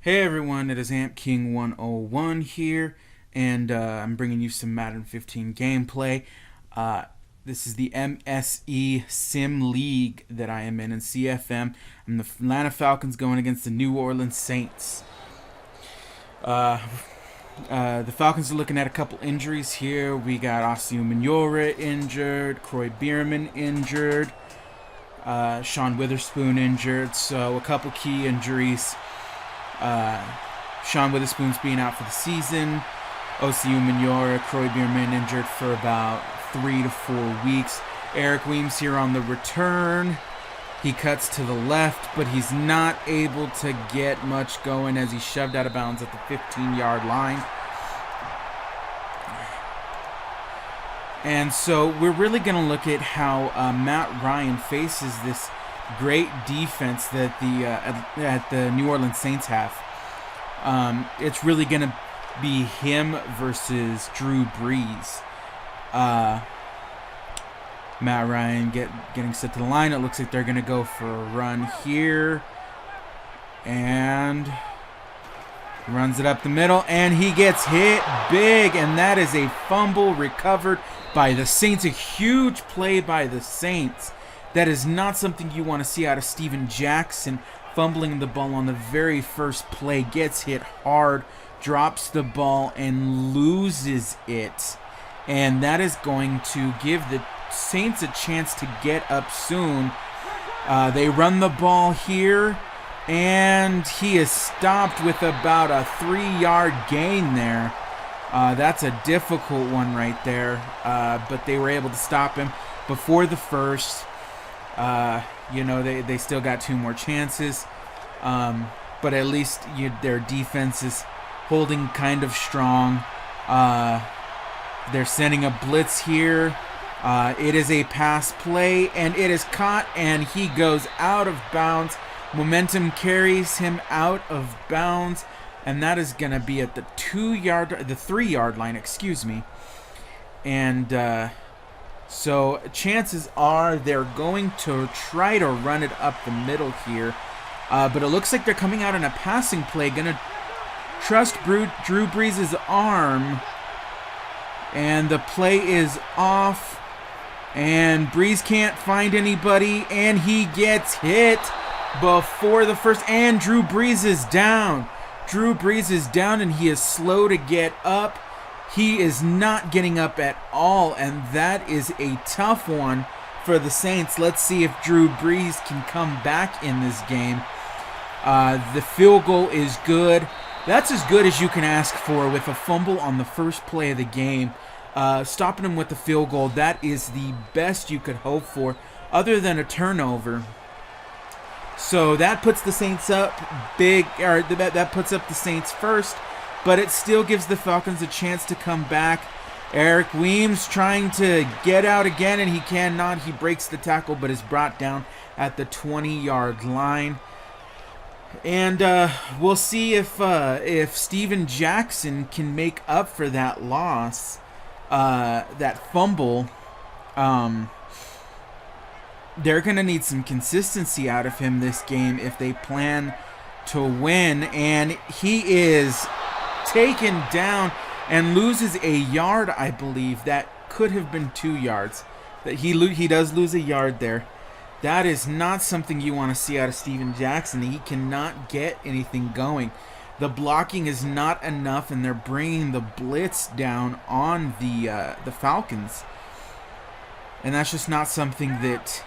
Hey everyone, it is Amp King 101 here, and I'm bringing you some Madden 15 gameplay. This is the MSE Sim League that I am in CFM. I'm the Atlanta Falcons going against the New Orleans Saints. The Falcons are looking at a couple injuries here. We got Osseo Manora injured, Croy Bierman injured, Sean Witherspoon injured, so a couple key injuries. Sean Witherspoon's being out for the season. Osseo Manora, Croy Bierman injured for about 3 to 4 weeks. Eric Weems here on the return. He cuts to the left, but he's not able to get much going as he's shoved out of bounds at the 15-yard line. And so we're really going to look at how Matt Ryan faces this great defense that the New Orleans Saints have. It's really going to be him versus Drew Brees. Matt Ryan getting set to the line. It looks like they're going to go for a run here. And runs it up the middle. And he gets hit big. And that is a fumble recovered by the Saints. A huge play by the Saints. That is not something you want to see out of Steven Jackson. Fumbling the ball on the very first play. Gets hit hard. Drops the ball and loses it. And that is going to give the Saints a chance to get up soon. They run the ball here. And he is stopped with about a 3-yard gain there. That's a difficult one right there. But they were able to stop him before the first. They still got 2 more chances. But at least their defense is holding kind of strong. They're sending a blitz here. It is a pass play, and it is caught, and he goes out of bounds. Momentum carries him out of bounds, and that is going to be at the 3-yard line, excuse me. And so chances are they're going to try to run it up the middle here. But it looks like they're coming out in a passing play. Going to trust Drew Brees' arm. And the play is off. And Brees can't find anybody. And he gets hit before the first. And Drew Brees is down. Drew Brees is down, and he is slow to get up. He is not getting up at all, and that is a tough one for the Saints. Let's see if Drew Brees can come back in this game. The field goal is good. That's as good as you can ask for with a fumble on the first play of the game. Stopping him with the field goal, that is the best you could hope for, other than a turnover. So that puts the Saints up big, or that puts up the Saints first. But it still gives the Falcons a chance to come back. Eric Weems trying to get out again, and he cannot. He breaks the tackle, but is brought down at the 20-yard line. And we'll see if Steven Jackson can make up for that loss, that fumble. They're going to need some consistency out of him this game if they plan to win. And he is taken down and loses a yard, I believe. That could have been 2 yards. That he does lose a yard there. That is not something you want to see out of Steven Jackson. He cannot get anything going. The blocking is not enough, and they're bringing the blitz down on the Falcons. And that's just not something that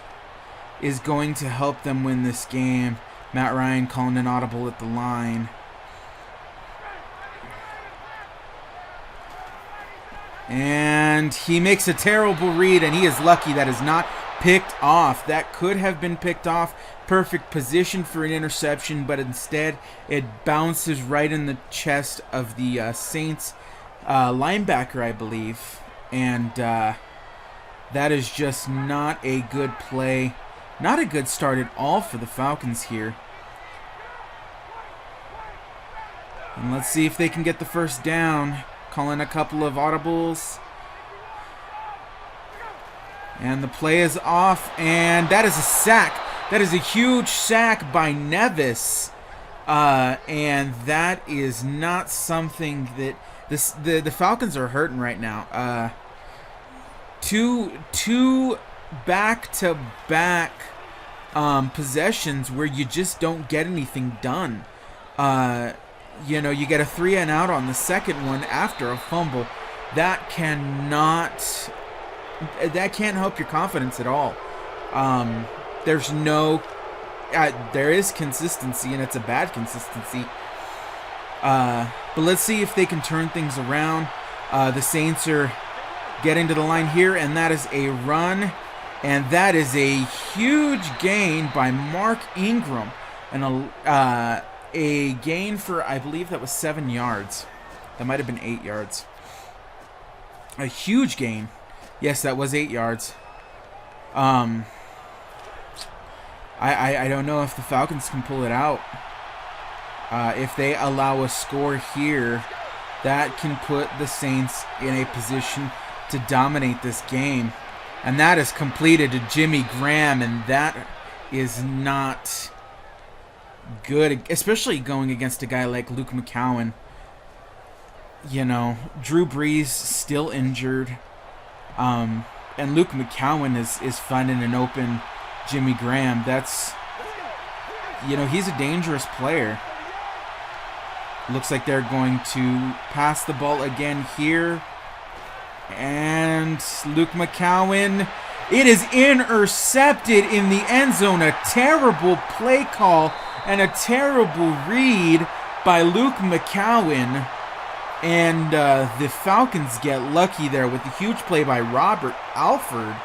is going to help them win this game. Matt Ryan calling an audible at the line. And he makes a terrible read, and he is lucky that is not picked off. That could have been picked off. Perfect position for an interception, but instead it bounces right in the chest of the Saints linebacker, I believe. And that is just not a good play. Not a good start at all for the Falcons here. And let's see if they can get the first down. Calling a couple of audibles. And the play is off, and that is a sack. That is a huge sack by Nevis. And that is not something that the Falcons are hurting right now. Two back-to-back possessions where you just don't get anything done. You get a 3 and out on the second one after a fumble. That can't help your confidence at all. There is consistency, and it's a bad consistency. But let's see if they can turn things around. The Saints are getting to the line here, and that is a run. And that is a huge gain by Mark Ingram. And a gain for, I believe that was 7 yards. That might have been 8 yards. A huge gain. Yes, that was 8 yards. I don't know if the Falcons can pull it out. If they allow a score here, that can put the Saints in a position to dominate this game. And that is completed to Jimmy Graham, and that is not good, especially going against a guy like Luke McCowan. Drew Brees still injured. And Luke McCowan is finding an open Jimmy Graham. That's, he's a dangerous player. Looks like they're going to pass the ball again here. And Luke McCowan, it is intercepted in the end zone. A terrible play call and a terrible read by Luke McCowan. And the Falcons get lucky there with a huge play by Robert Alford.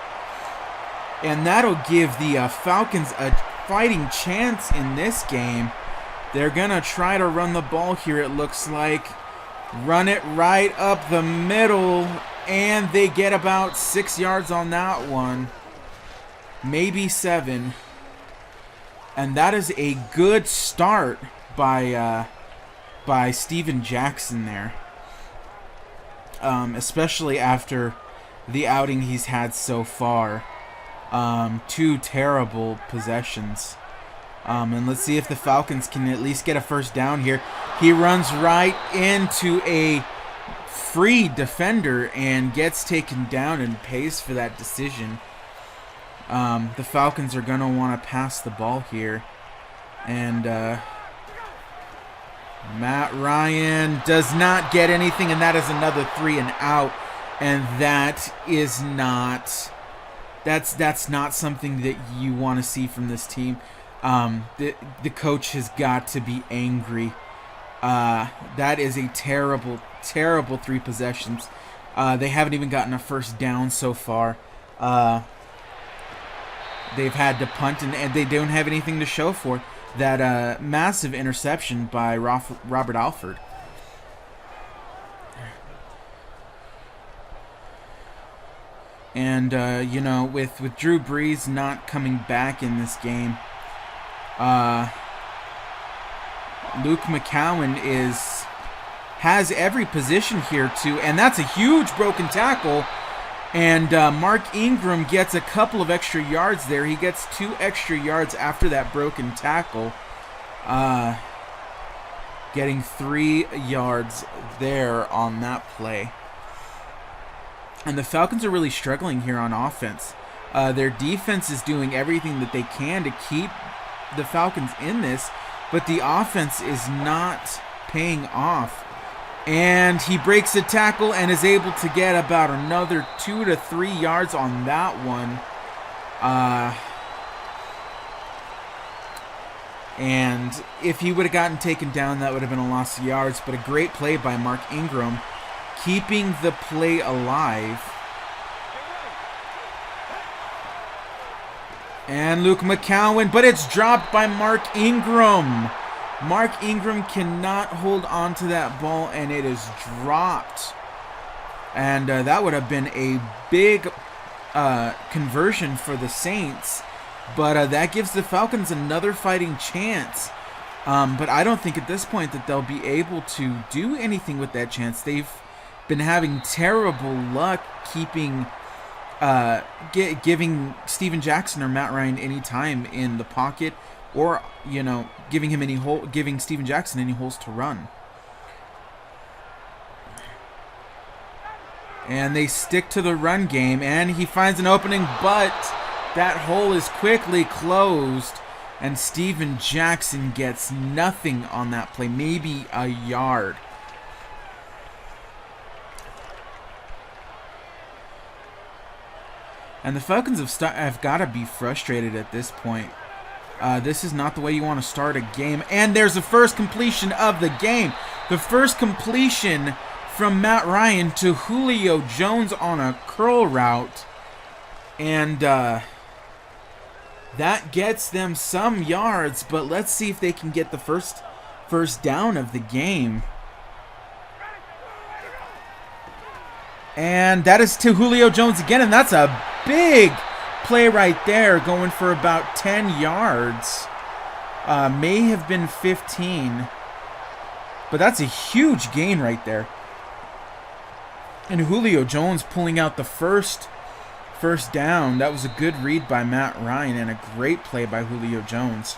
And that'll give the Falcons a fighting chance in this game. They're going to try to run the ball here, it looks like. Run it right up the middle. And they get about 6 yards on that one. Maybe 7. And that is a good start by Steven Jackson there. Especially after the outing he's had so far. 2 terrible possessions. And let's see if the Falcons can at least get a first down here. He runs right into a free defender and gets taken down and pays for that decision. The Falcons are going to want to pass the ball here. And Matt Ryan does not get anything, and that is another 3 and out. And that is not... That's not something that you want to see from this team. The coach has got to be angry. That is a terrible 3 possessions. They haven't even gotten a first down so far. They've had to punt, and they don't have anything to show for that massive interception by Robert Alford. And, with Drew Brees not coming back in this game, Luke McCowan has every position here too, and that's a huge broken tackle. And Mark Ingram gets a couple of extra yards there. He gets 2 extra yards after that broken tackle, getting 3 yards there on that play. And the Falcons are really struggling here on offense. Their defense is doing everything that they can to keep the Falcons in this, but the offense is not paying off. And he breaks a tackle and is able to get about another 2 to 3 yards on that one. And if he would have gotten taken down, that would have been a loss of yards. But a great play by Mark Ingram, keeping the play alive. And Luke McCowan, but it's dropped by Mark Ingram. Mark Ingram cannot hold on to that ball, and it is dropped. And that would have been a big conversion for the Saints. But that gives the Falcons another fighting chance. But I don't think at this point that they'll be able to do anything with that chance. They've been having terrible luck keeping, giving Steven Jackson or Matt Ryan any time in the pocket or, you know, giving Steven Jackson any holes to run. And they stick to the run game, and he finds an opening, but that hole is quickly closed, and Steven Jackson gets nothing on that play, maybe a yard. And the Falcons have got to be frustrated at this point. This is not the way you want to start a game. And there's the first completion of the game. The first completion from Matt Ryan to Julio Jones on a curl route. And that gets them some yards. But let's see if they can get the first down of the game. And that is to Julio Jones again, and that's a big play right there, going for about 10 yards. May have been 15, but that's a huge gain right there. And Julio Jones pulling out the first down. That was a good read by Matt Ryan and a great play by Julio Jones.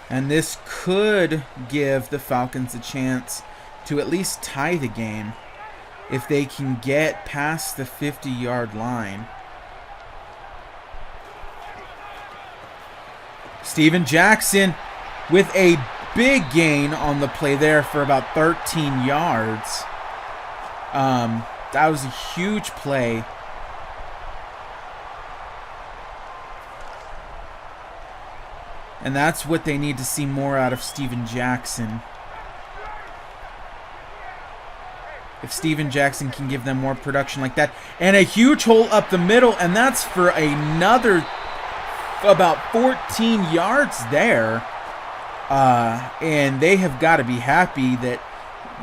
And this could give the Falcons a chance to at least tie the game if they can get past the 50-yard line. Steven Jackson with a big gain on the play there for about 13 yards. That was a huge play. And that's what they need to see more out of Steven Jackson. If Steven Jackson can give them more production like that. And a huge hole up the middle, and that's for another about 14 yards there. And they have got to be happy that,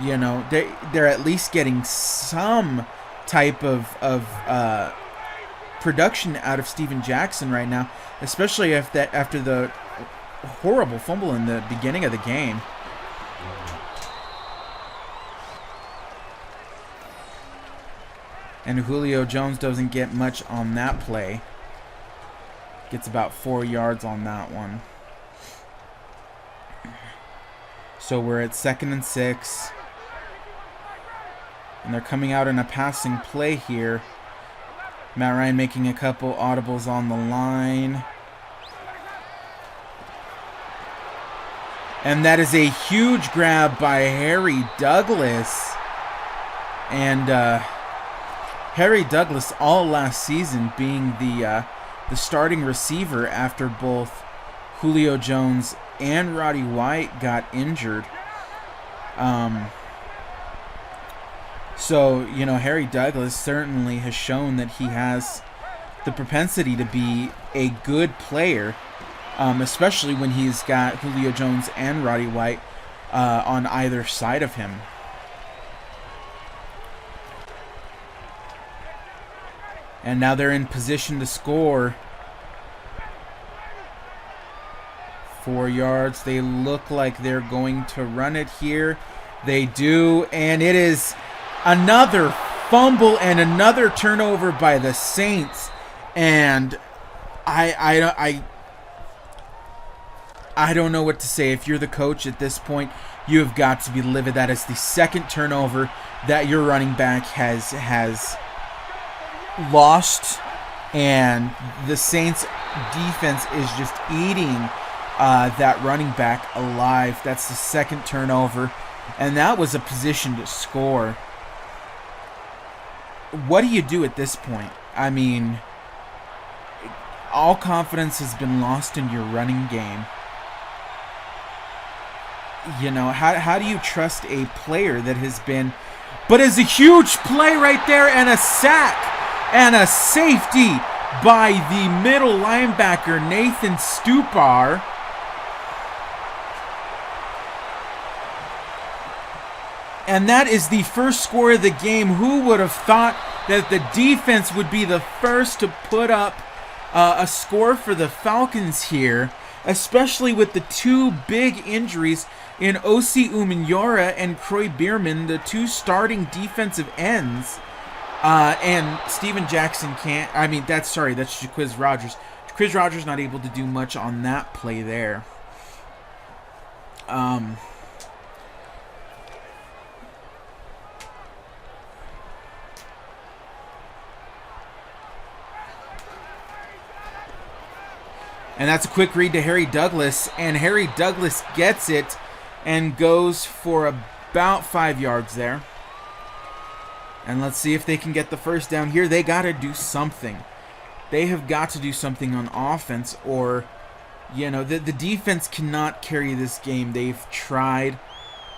you know, they're at least getting some type of production out of Steven Jackson right now, especially after the horrible fumble in the beginning of the game. And Julio Jones doesn't get much on that play. Gets about 4 yards on that one. So we're at 2nd and 6. And they're coming out in a passing play here. Matt Ryan making a couple audibles on the line. And that is a huge grab by Harry Douglas. And Harry Douglas all last season being the starting receiver after both Julio Jones and Roddy White got injured. So, you know, Harry Douglas certainly has shown that he has the propensity to be a good player, especially when he's got Julio Jones and Roddy White on either side of him. And now they're in position to score. 4 yards. They look like they're going to run it here. They do, and it is another fumble and another turnover by the Saints. And I don't know what to say. If you're the coach at this point, you have got to be livid. That is the second turnover that your running back has lost, and the Saints defense is just eating that running back alive. That's the second turnover, and that was a position to score. What do you do at this point? I mean, all confidence has been lost in your running game. You know, how do you trust a player that has been... But it's a huge play right there, and a sack and a safety by the middle linebacker, Nathan Stupar. And that is the first score of the game. Who would have thought that the defense would be the first to put up a score for the Falcons here, especially with the two big injuries in Osi Umenyiora and Croy Bierman, the two starting defensive ends. And Steven Jackson can't... I mean, that's Jaquiz Chris Rogers not able to do much on that play there. And that's a quick read to Harry Douglas, and Harry Douglas gets it and goes for about 5 yards there. And let's see if they can get the first down here. They got to do something. They have got to do something on offense, or, you know, the defense cannot carry this game. They've tried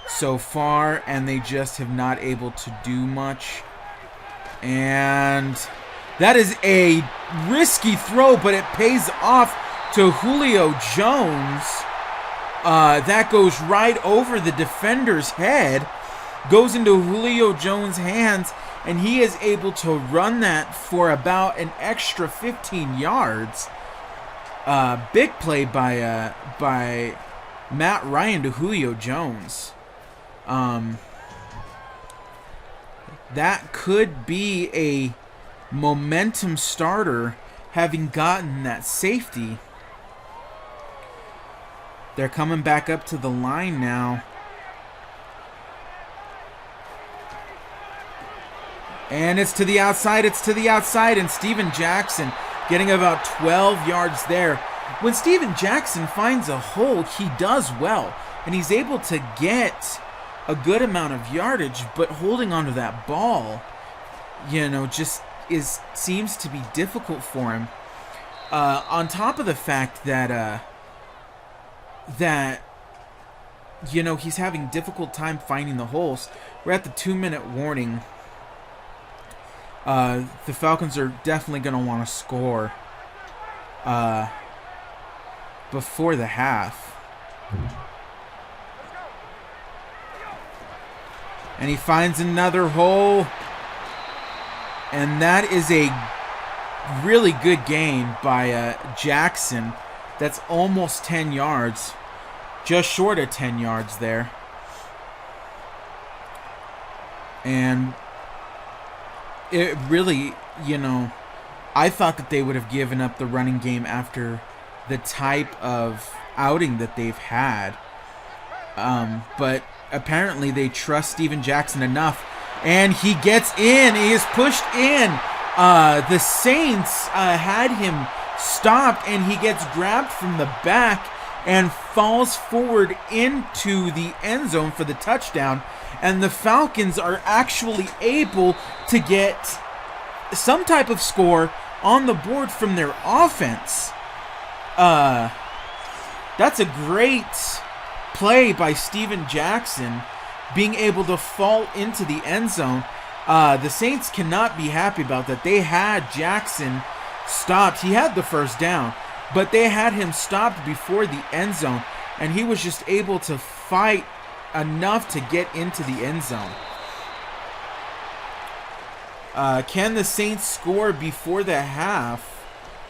so far, and they just have not able to do much. And that is a risky throw, but it pays off to Julio Jones. That goes right over the defender's head, goes into Julio Jones' hands, and he is able to run that for about an extra 15 yards. Big play by Matt Ryan to Julio Jones. That could be a momentum starter, having gotten that safety. They're coming back up to the line now. And it's to the outside, and Steven Jackson getting about 12 yards there. When Steven Jackson finds a hole, he does well, and he's able to get a good amount of yardage, but holding onto that ball, you know, just seems to be difficult for him. On top of the fact that you know, he's having difficult time finding the holes. We're at the 2-minute warning. The Falcons are definitely going to want to score before the half. And he finds another hole. And that is a really good gain by Jackson. That's almost 10 yards. Just short of 10 yards there. And it really, you know, I thought that they would have given up the running game after the type of outing that they've had. But apparently they trust Steven Jackson enough. And he gets in. He is pushed in. The Saints had him stopped, and he gets grabbed from the back and falls forward into the end zone for the touchdown. And the Falcons are actually able to get some type of score on the board from their offense. That's a great play by Steven Jackson, being able to fall into the end zone. The Saints cannot be happy about that. They had Jackson stopped. He had the first down, but they had him stopped before the end zone, and he was just able to fight enough to get into the end zone. Can the Saints score before the half?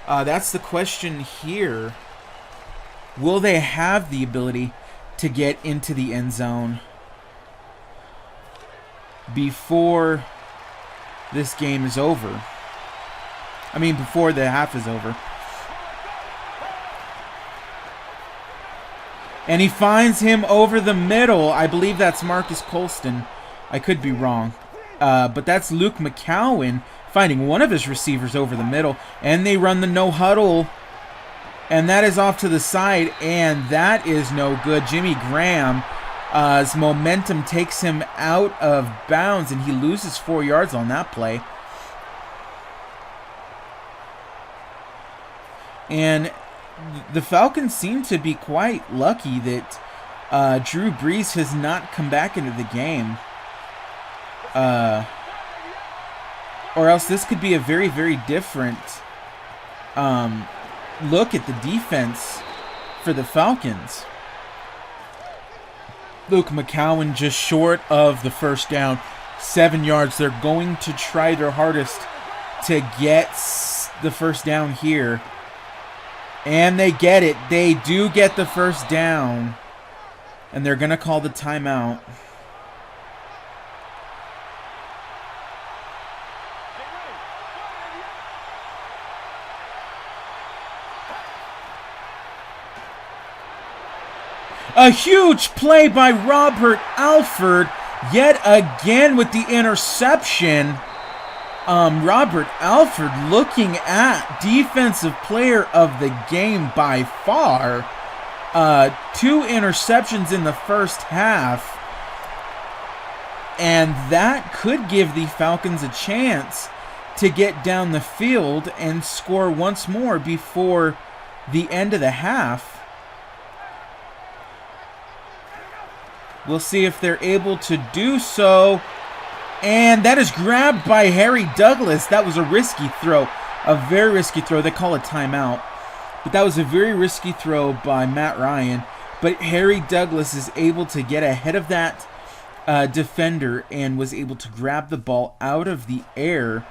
That's the question here. Will they have the ability to get into the end zone before this game is over? I mean, before the half is over. And he finds him over the middle. I believe that's Marcus Colston. I could be wrong. But that's Luke McCowan finding one of his receivers over the middle. And they run the no huddle. And that is off to the side. And that is no good. Jimmy Graham's momentum takes him out of bounds. And he loses 4 yards on that play. And the Falcons seem to be quite lucky that Drew Brees has not come back into the game. Or else this could be a very, very different look at the defense for the Falcons. Luke McCowan just short of the first down. 7 yards. They're going to try their hardest to get the first down here. And they get it. They do get the first down. And they're going to call the timeout. A huge play by Robert Alford, yet again with the interception. Robert Alford looking at Defensive Player of the Game by far. 2 interceptions in the first half. And that could give the Falcons a chance to get down the field and score once more before the end of the half. We'll see if they're able to do so. And that is grabbed by Harry Douglas. That was a risky throw. A very risky throw. They call it timeout. But that was a very risky throw by Matt Ryan. But Harry Douglas is able to get ahead of that defender and was able to grab the ball out of the air.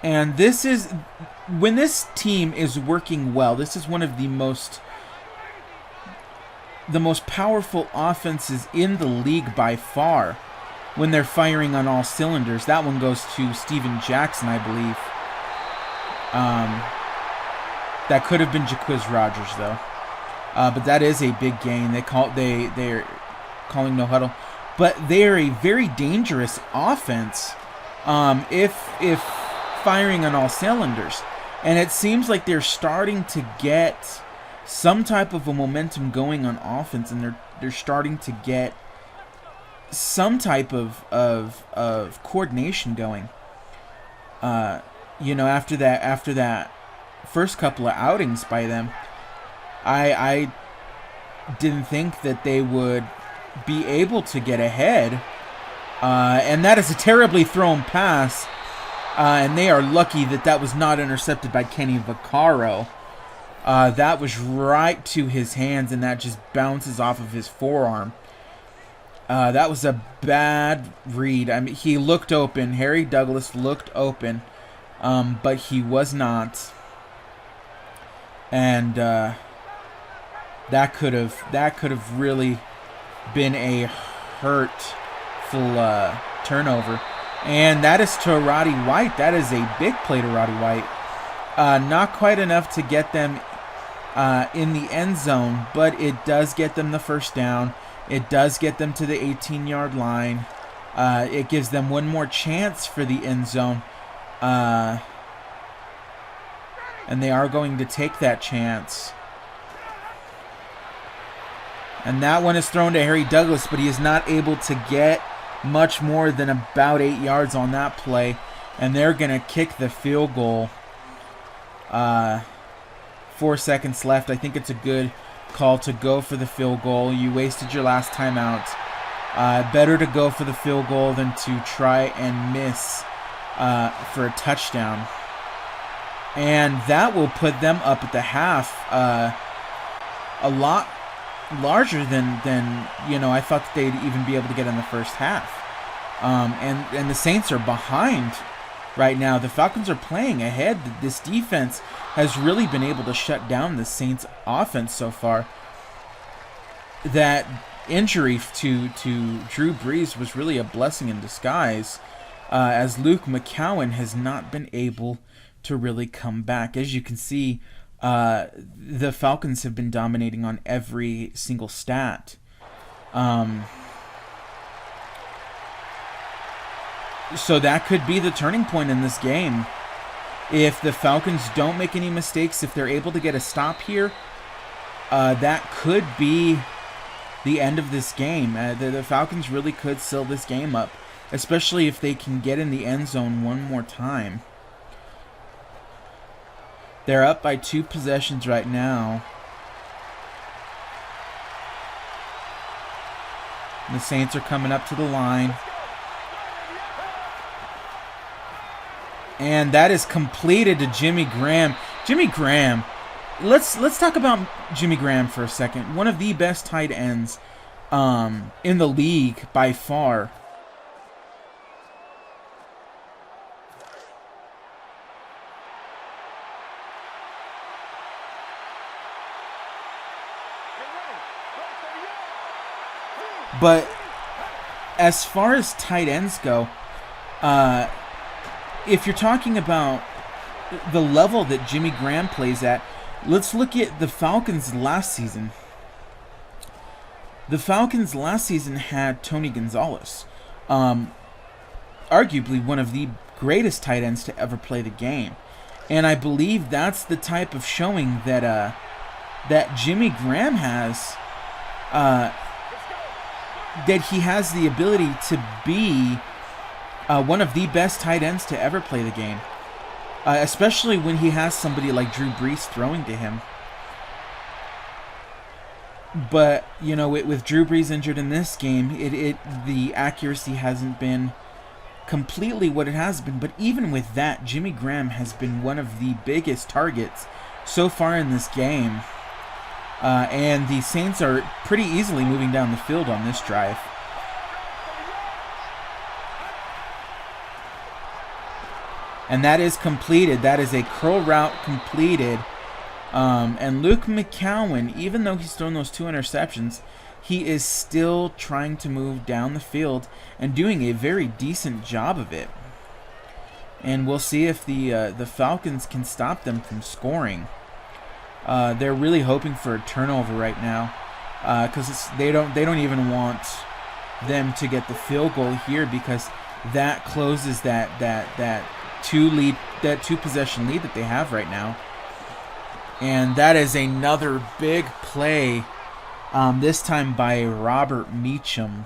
And this is, when this team is working well, this is one of the most powerful offenses in the league by far when they're firing on all cylinders. That one goes to Steven Jackson, I believe. That could have been Jaquiz Rogers, though. But that is a big gain. They're calling no huddle. But they are a very dangerous offense if firing on all cylinders. And it seems like they're starting to get some type of a momentum going on offense, and they're starting to get some type of coordination going. After that first couple of outings by them, I didn't think that they would be able to get ahead. And that is a terribly thrown pass, and they are lucky that was not intercepted by Kenny Vaccaro. That was right to his hands, and that just bounces off of his forearm. That was a bad read. I mean, he looked open. Harry Douglas looked open, but he was not. And that could have really been a hurtful turnover. And that is to Roddy White. That is a big play to Roddy White. Not quite enough to get them in the end zone, but it does get them the first down. It does get them to the 18-yard line. It gives them one more chance for the end zone. And they are going to take that chance. And that one is thrown to Harry Douglas, but he is not able to get much more than about 8 yards on that play. And they're going to kick the field goal. 4 seconds left. I think it's a good call to go for the field goal. You wasted your last timeout. Better to go for the field goal than to try and miss for a touchdown. And that will put them up at the half a lot larger than I thought that they'd even be able to get in the first half. And the Saints are behind right now. The Falcons are playing ahead. This defense has really been able to shut down the Saints offense so far. That injury to Drew Brees was really a blessing in disguise, as Luke McCowan has not been able to really come back. As you can see, the Falcons have been dominating on every single stat. So that could be the turning point in this game. If the Falcons don't make any mistakes, if they're able to get a stop here, that could be the end of this game. The Falcons really could seal this game up, especially if they can get in the end zone one more time. They're up by 2 possessions right now. The Saints are coming up to the line. And that is completed to Jimmy Graham. Jimmy Graham, let's talk about Jimmy Graham for a second. One of the best tight ends in the league by far. But as far as tight ends go, if you're talking about the level that Jimmy Graham plays at, Let's look at the Falcons last season. The Falcons last season had Tony Gonzalez, arguably one of the greatest tight ends to ever play the game. And I believe that's the type of showing that that Jimmy Graham has, that he has the ability to be one of the best tight ends to ever play the game, especially when he has somebody like Drew Brees throwing to him. But, you know, with Drew Brees injured in this game, the accuracy hasn't been completely what it has been. But even with that, Jimmy Graham has been one of the biggest targets so far in this game. And the Saints are pretty easily moving down the field on this drive. And that is completed. That is a curl route completed. And Luke McCowan, even though he's thrown those 2 interceptions, he is still trying to move down the field and doing a very decent job of it. And we'll see if the Falcons can stop them from scoring. They're really hoping for a turnover right now, because they don't even want them to get the field goal here, because that closes that 2 possession lead that they have right now. And that is another big play, this time by Robert Meacham.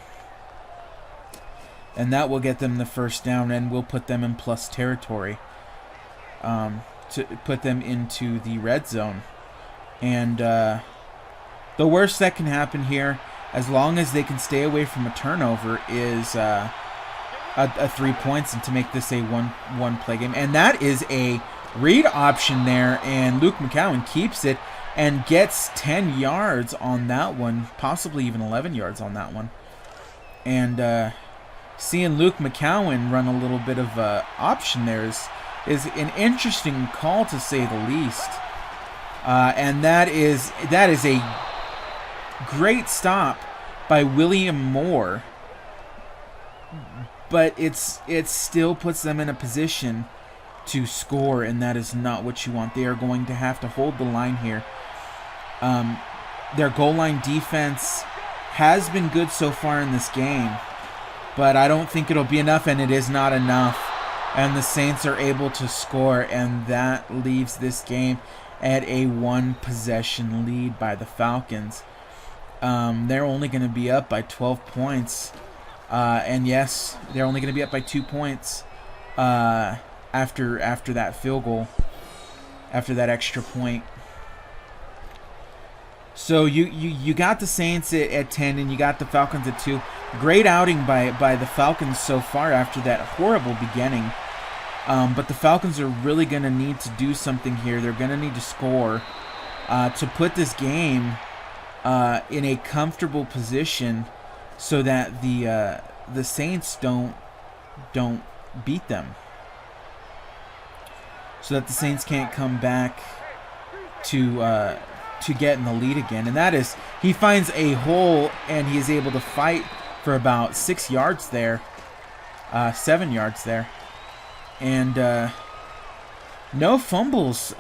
And that will get them the first down, and will put them in plus territory, to put them into the red zone. And the worst that can happen here, as long as they can stay away from a turnover, is a 3 points, and to make this a one play game. And that is a read option there, and Luke McCowan keeps it and gets 10 yards on that one, possibly even 11 yards on that one. And seeing Luke McCowan run a little bit of option there is an interesting call, to say the least. And that is a great stop by William Moore, but it still puts them in a position to score, and that is not what you want. They are going to have to hold the line here. Their goal line defense has been good so far in this game, but I don't think it'll be enough, and it is not enough. And the Saints are able to score, and that leaves this game at a 1-possession lead by the Falcons. They're only going to be up by 12 points. And yes, they're only going to be up by 2 points after that field goal, after that extra point. So you got the Saints at 10, and you got the Falcons at 2. Great outing by the Falcons so far after that horrible beginning. But the Falcons are really going to need to do something here. They're going to need to score to put this game in a comfortable position, so that the Saints don't beat them, so that the Saints can't come back to get in the lead again. And that is, he finds a hole, and he is able to fight for about 6 yards there, 7 yards there. And no fumbles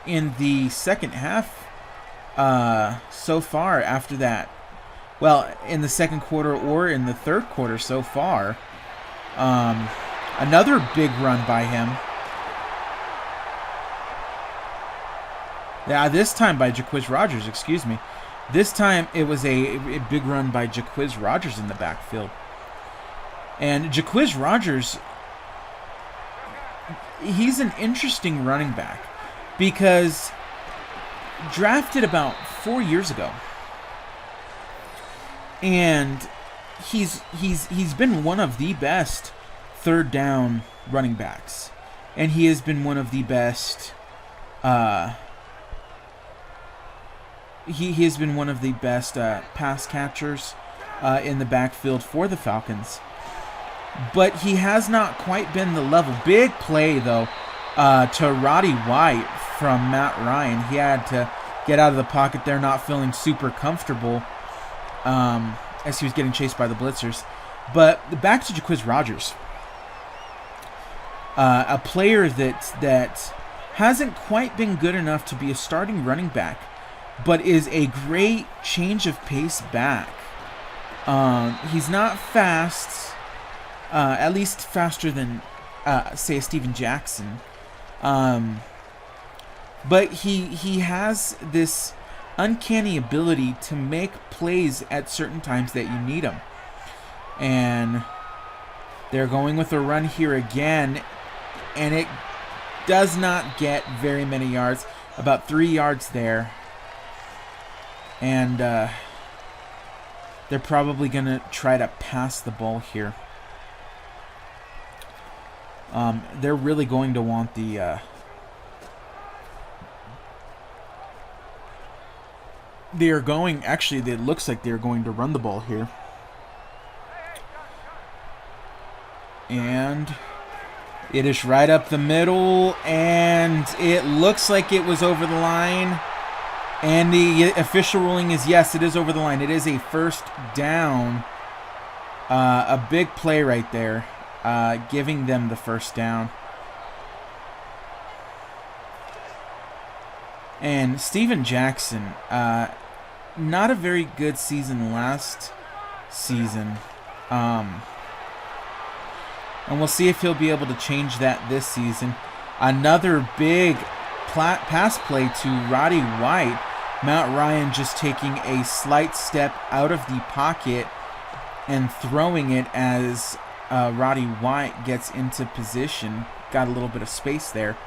in the second half so far after that. Well, in the second quarter or in the third quarter so far. Another big run by him. Yeah, this time by Jaquiz Rogers, excuse me. This time it was a big run by Jaquiz Rogers in the backfield. And Jaquiz Rogers, he's an interesting running back, because drafted about 4 years ago, and he's been one of the best third down running backs, and he has been one of the best he has been one of the best pass catchers in the backfield for the Falcons. But he has not quite been the level. Big play, though, to Roddy White from Matt Ryan. He had to get out of the pocket there, not feeling super comfortable as he was getting chased by the blitzers. But back to Jaquiz Rogers. A player that hasn't quite been good enough to be a starting running back, but is a great change of pace back. He's not fast, at least faster than, say, a Steven Jackson. But he has this uncanny ability to make plays at certain times that you need them. And they're going with a run here again, and it does not get very many yards, about 3 yards there. And they're probably going to try to pass the ball here. They're really going to want the... Actually, it looks like they're going to run the ball here. And it is right up the middle, and it looks like it was over the line. And the official ruling is yes, it is over the line. It is a first down. A big play right there, giving them the first down. And Steven Jackson, not a very good season last season. And we'll see if he'll be able to change that this season. Another big pass play to Roddy White. Matt Ryan just taking a slight step out of the pocket and throwing it as Roddy White gets into position. Got a little bit of space there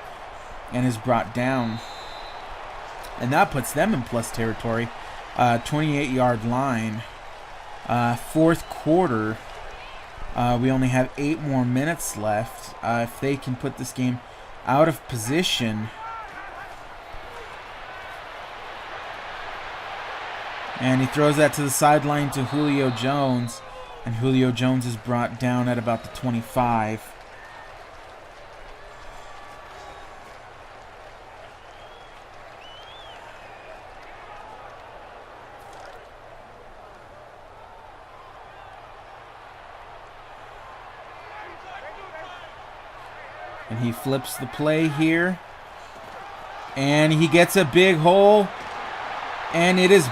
and is brought down. And that puts them in plus territory. 28-yard line. Fourth quarter. We only have 8 more minutes left. If they can put this game out of position. And he throws that to the sideline to Julio Jones. And Julio Jones is brought down at about the 25. And he flips the play here. And he gets a big hole. And it is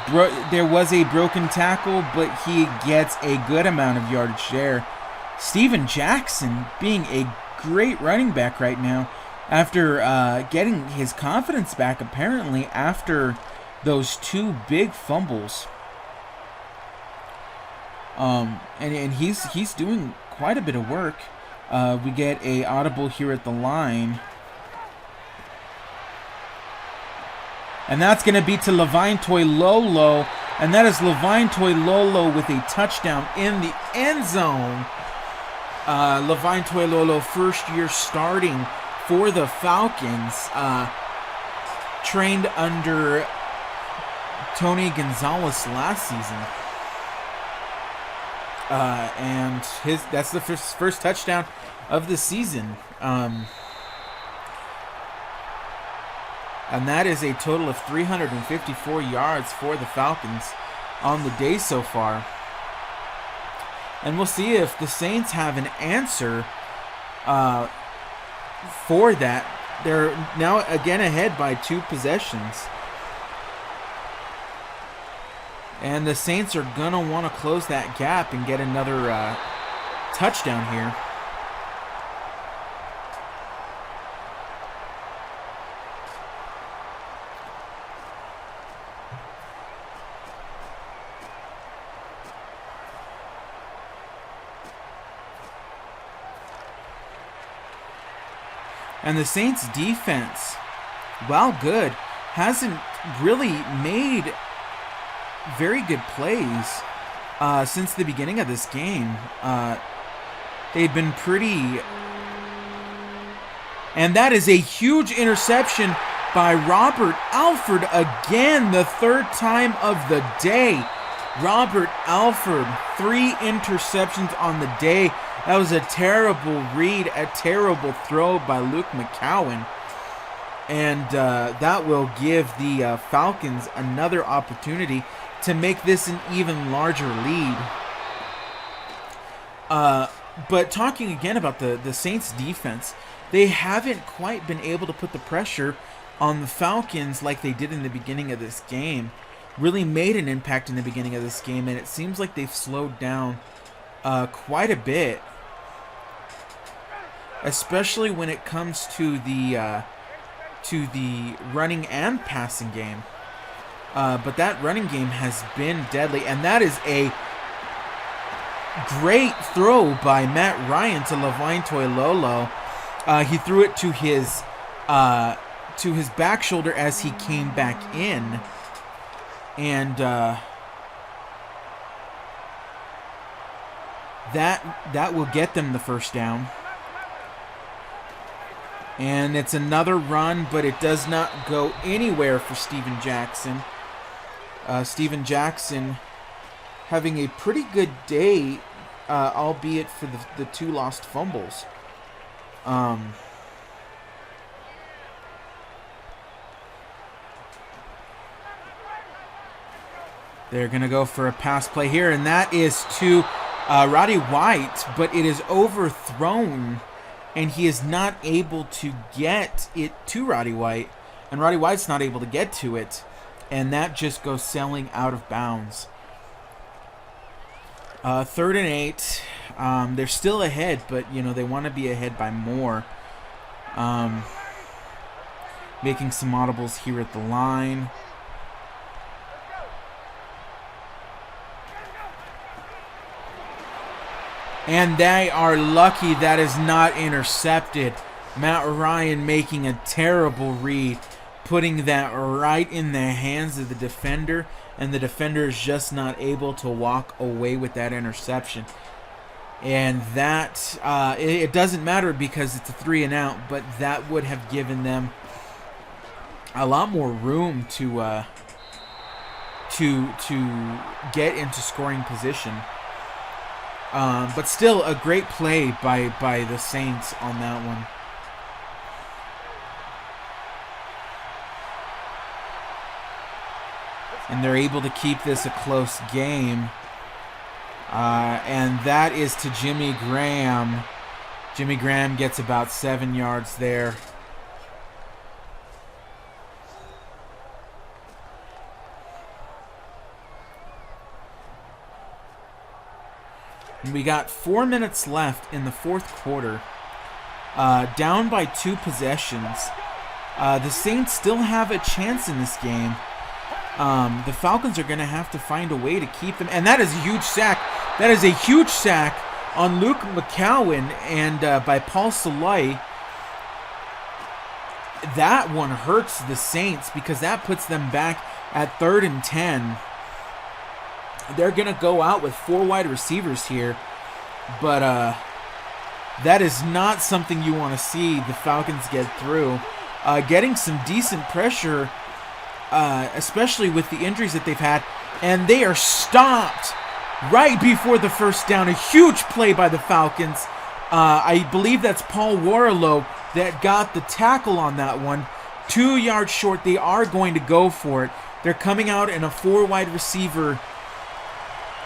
there was a broken tackle, but he gets a good amount of yardage there. Steven Jackson being a great running back right now after getting his confidence back apparently after those 2 big fumbles. And he's doing quite a bit of work. We get a audible here at the line. And that's going to be to Levine Toilolo. And that is Levine Toilolo with a touchdown in the end zone. Levine Toilolo, first year starting for the Falcons. Trained under Tony Gonzalez last season. And that's the first touchdown of the season. And that is a total of 354 yards for the Falcons on the day so far. And we'll see if the Saints have an answer for that. They're now again ahead by 2 possessions. And the Saints are going to want to close that gap and get another touchdown here. And the Saints defense, while good, hasn't really made very good plays since the beginning of this game. They've been pretty... And that is a huge interception by Robert Alford again, the 3rd time of the day. Robert Alford, 3 interceptions on the day. That was a terrible read, a terrible throw by Luke McCowan. And that will give the Falcons another opportunity to make this an even larger lead. But talking again about the Saints defense, they haven't quite been able to put the pressure on the Falcons like they did in the beginning of this game. Really made an impact in the beginning of this game, and it seems like they've slowed down quite a bit, especially when it comes to the running and passing game. But that running game has been deadly, and that is a great throw by Matt Ryan to Levine Toilolo. He threw it to his back shoulder as he came back in, and that will get them the first down. And it's another run, but it does not go anywhere for Steven Jackson. Steven Jackson having a pretty good day, albeit for the 2 lost fumbles. They're going to go for a pass play here, and that is to Roddy White, but it is overthrown, and he is not able to get it to Roddy White, and Roddy White's not able to get to it, and that just goes sailing out of bounds. 3rd and 8. They're still ahead, but they want to be ahead by more. Making some audibles here at the line. And they are lucky that is not intercepted. Matt Ryan making a terrible read, putting that right in the hands of the defender, and the defender is just not able to walk away with that interception. And that, it doesn't matter because it's a 3 and out, but that would have given them a lot more room to get into scoring position. But still a great play by the Saints on that one. And they're able to keep this a close game. And that is to Jimmy Graham. Jimmy Graham gets about 7 yards there. We got 4 minutes left in the 4th quarter. Down by 2 possessions. The Saints still have a chance in this game. The Falcons are going to have to find a way to keep them. And that is a huge sack. That is a huge sack on Luke McCowan and by Paul Salai. That one hurts the Saints because that puts them back at 3rd and 10. They're going to go out with 4 wide receivers here. But that is not something you want to see the Falcons get through. Getting some decent pressure, especially with the injuries that they've had. And they are stopped right before the first down. A huge play by the Falcons. I believe that's Paul Warlow that got the tackle on that one. 2 yards short. They are going to go for it. They're coming out in a 4 wide receiver.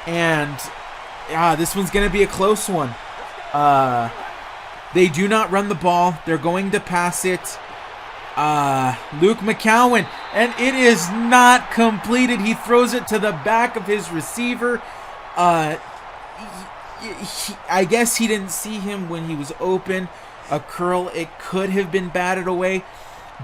And this one's going to be a close one. They do not run the ball. They're going to pass it. Luke McCowan. And it is not completed. He throws it to the back of his receiver. I guess he didn't see him when he was open. A curl. It could have been batted away.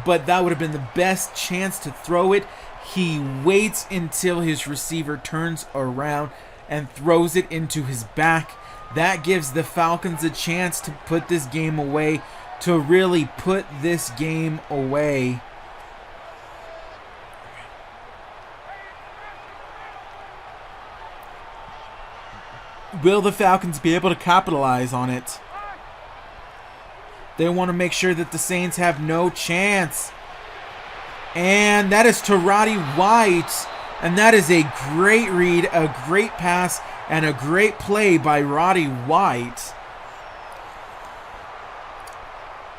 But that would have been the best chance to throw it. He waits until his receiver turns around and throws it into his back. That gives the Falcons a chance to put this game away, to really put this game away. Will the Falcons be able to capitalize on it? They want to make sure that the Saints have no chance. And that is to Roddy White. And that is a great read, a great pass, and a great play by Roddy White.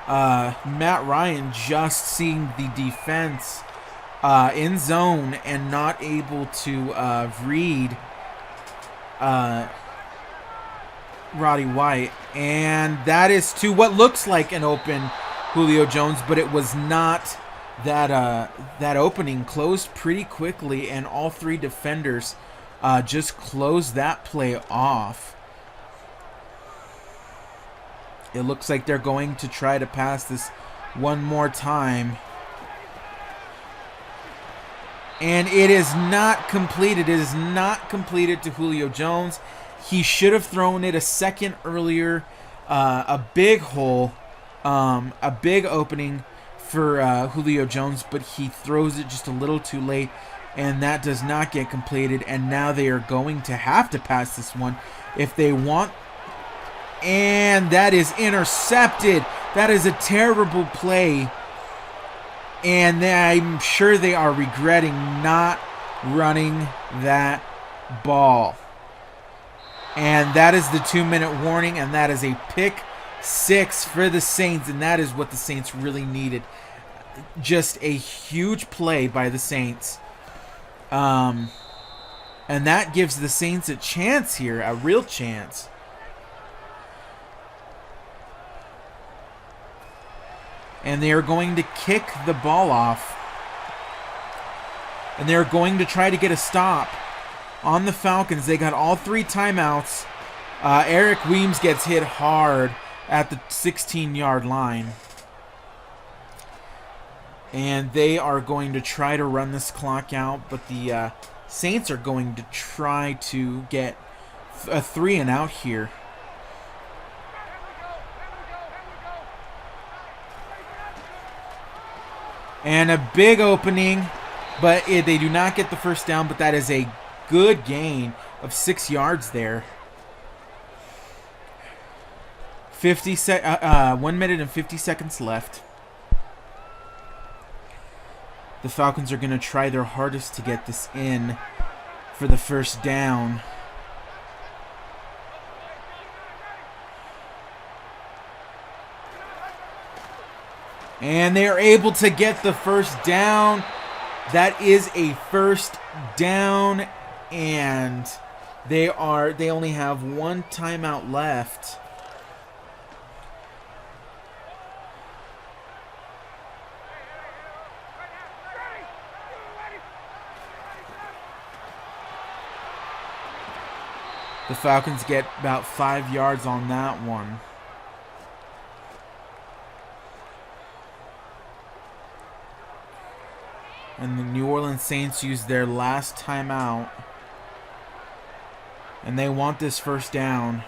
Matt Ryan just seeing the defense in zone and not able to read Roddy White. And that is to what looks like an open Julio Jones, but it was not. That opening closed pretty quickly, and all three defenders just closed that play off. It looks like they're going to try to pass this one more time. And it is not completed. It is not completed to Julio Jones. He should have thrown it a second earlier. A big hole, a big opening for Julio Jones, but he throws it just a little too late, and that does not get completed. And now they are going to have to pass this one if they want. And that is intercepted. That is a terrible play. And I'm sure they are regretting not running that ball. And that is the 2-minute warning, and that is a pick 6 for the Saints, and that is what the Saints really needed. Just a huge play by the Saints. And that gives the Saints a chance here, a real chance. And they are going to kick the ball off. And they're going to try to get a stop on the Falcons. They got all 3 timeouts. Eric Weems gets hit hard at the 16-yard line. And they are going to try to run this clock out, but the Saints are going to try to get a 3-and-out here. And a big opening, but they do not get the first down, but that is a good gain of 6 yards there. 1 minute and 50 seconds left. The Falcons are going to try their hardest to get this in for the first down. And they are able to get the first down. That is a first down, and they only have 1 timeout left. The Falcons get about 5 yards on that one. And the New Orleans Saints use their last timeout. And they want this first down.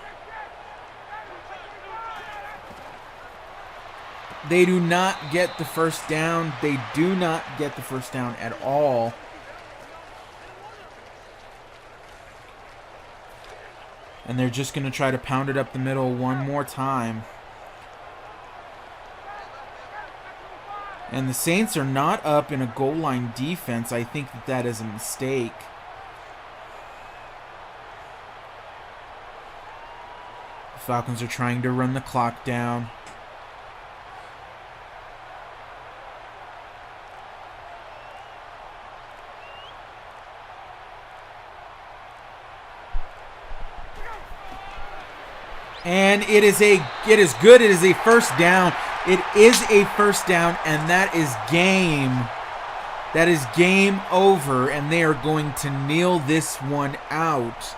They do not get the first down. They do not get the first down at all. And they're just going to try to pound it up the middle one more time. And the Saints are not up in a goal line defense. I think that is a mistake. The Falcons are trying to run the clock down. And it is good. It is a first down. It is a first down, and that is game. That is game over, and they are going to kneel this one out.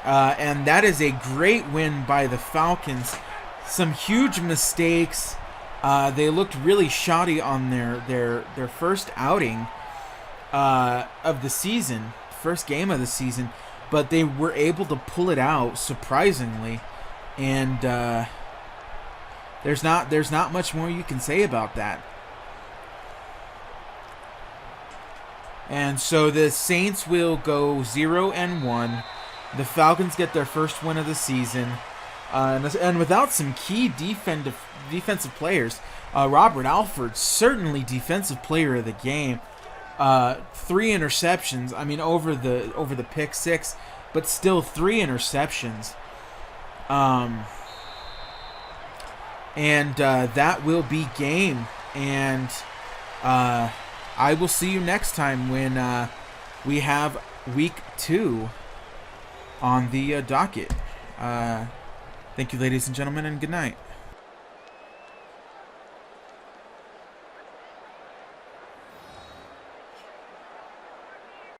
And that is a great win by the Falcons. Some huge mistakes. They looked really shoddy on their first outing of the season, first game of the season, but they were able to pull it out surprisingly. And there's not much more you can say about that. And so the Saints will go 0-1. The Falcons get their first win of the season, and without some key defensive players. Robert Alford, certainly defensive player of the game. 3 interceptions. I mean, over the pick 6, but still 3 interceptions. And that will be game. And I will see you next time when we have week 2 on the docket. Thank you, ladies and gentlemen, and good night.